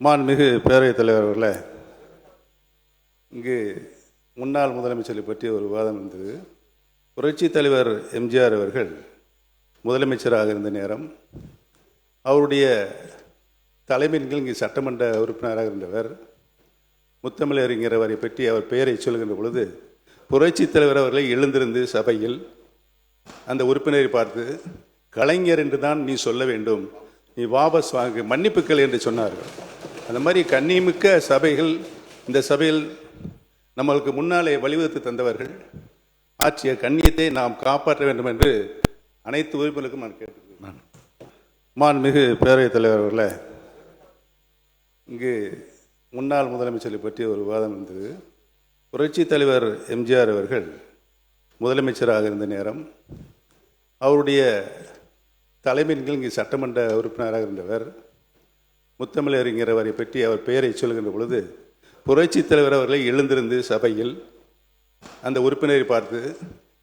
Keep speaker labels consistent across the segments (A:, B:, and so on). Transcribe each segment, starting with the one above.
A: மாண்புமிகு பேரவைத் தலைவர் அவர்களே, இங்கு முன்னாள் முதலமைச்சரை பற்றி ஒரு விவாதம் இருந்தது. புரட்சி தலைவர் எம்ஜிஆர் அவர்கள் முதலமைச்சராக இருந்த நேரம் அவருடைய தலைமையின் இங்கு சட்டமன்ற உறுப்பினராக இருந்தவர் முத்தமிழறிஞர் அவரை பற்றி அவர் பெயரை சொல்கின்ற பொழுது புரட்சி தலைவர் அவர்களை எழுந்திருந்து சபையில் அந்த உறுப்பினரை பார்த்து கலைஞர் என்று தான் நீ சொல்ல வேண்டும், நீ வாபஸ் வாங்கு, மன்னிப்புக்கள் என்று சொன்னார்கள். அந்த மாதிரி கண்ணியமிக்க சபைகள் இந்த சபையில் நம்மளுக்கு முன்னாலே வழிவகுத்து தந்தவர்கள் ஆட்சிய கண்ணியத்தை நாம் காப்பாற்ற வேண்டும் என்று அனைத்து உறுப்பினருக்கும் நான் கேட்டுக்கிறேன். மாண்புமிகு பேரவைத் தலைவர் அவர்களே, இங்கு முன்னாள் முதலமைச்சரை பற்றி ஒரு விவாதம் இருந்தது. புரட்சி தலைவர் எம்ஜிஆர் அவர்கள் முதலமைச்சராக இருந்த நேரம் அவருடைய தலைமையின் இங்கு சட்டமன்ற உறுப்பினராக இருந்தவர் முத்தமிழறிஞர் அவரை பற்றி அவர் பெயரை சொல்கின்ற பொழுது புரட்சி தலைவர் அவர்களை எழுந்திருந்து சபையில் அந்த உறுப்பினரை பார்த்து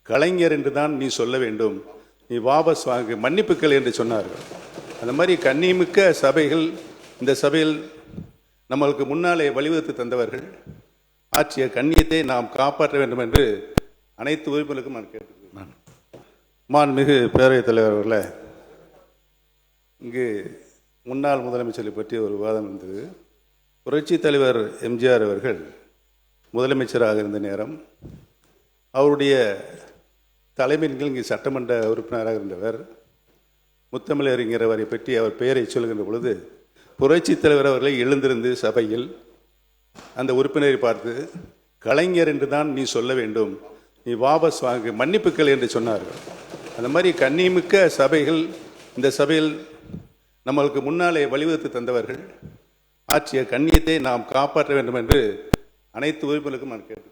A: கலைஞர் என்று தான் நீ சொல்ல வேண்டும், நீ வாபஸ் வாங்கு, மன்னிப்புக்கள் என்று சொன்னார்கள். அந்த மாதிரி கண்ணியமிக்க சபைகள் இந்த சபையில் நம்மளுக்கு முன்னாலே வழிவகுத்து தந்தவர்கள் ஆட்சிய கண்ணியத்தை நாம் காப்பாற்ற வேண்டும் என்று அனைத்து உறுப்பினருக்கும் நான் கேட்டுக்கிறேன். மாண்புமிகு பேரவைத் தலைவர் அவர்களே, இங்கு முன்னாள் முதலமைச்சரை பற்றி ஒரு விவாதம் இருந்தது. புரட்சி தலைவர் எம்ஜிஆர் அவர்கள் முதலமைச்சராக இருந்த நேரம் அவருடைய தலைமையின் இங்கு சட்டமன்ற உறுப்பினராக இருந்தவர் முத்தமிழறிஞர் அவரை பற்றி அவர் பெயரை சொல்கின்ற பொழுது புரட்சி தலைவர் அவர்களை எழுந்திருந்து சபையில் அந்த உறுப்பினரை பார்த்து கலைஞர் என்று தான் நீ சொல்ல வேண்டும், நீ வாபஸ் வாங்கு, மன்னிப்புக்கள் என்று சொன்னார்கள். அந்த மாதிரி கண்ணியமிக்க சபைகள் இந்த சபையில் நம்மளுக்கு முன்னாலே வழிவகுத்து தந்தவர்கள் ஆட்சிய கண்ணியத்தை நாம் காப்பாற்ற வேண்டும் என்று அனைத்து உறுப்பினருக்கும் நான் கேட்டுக்கிறேன்.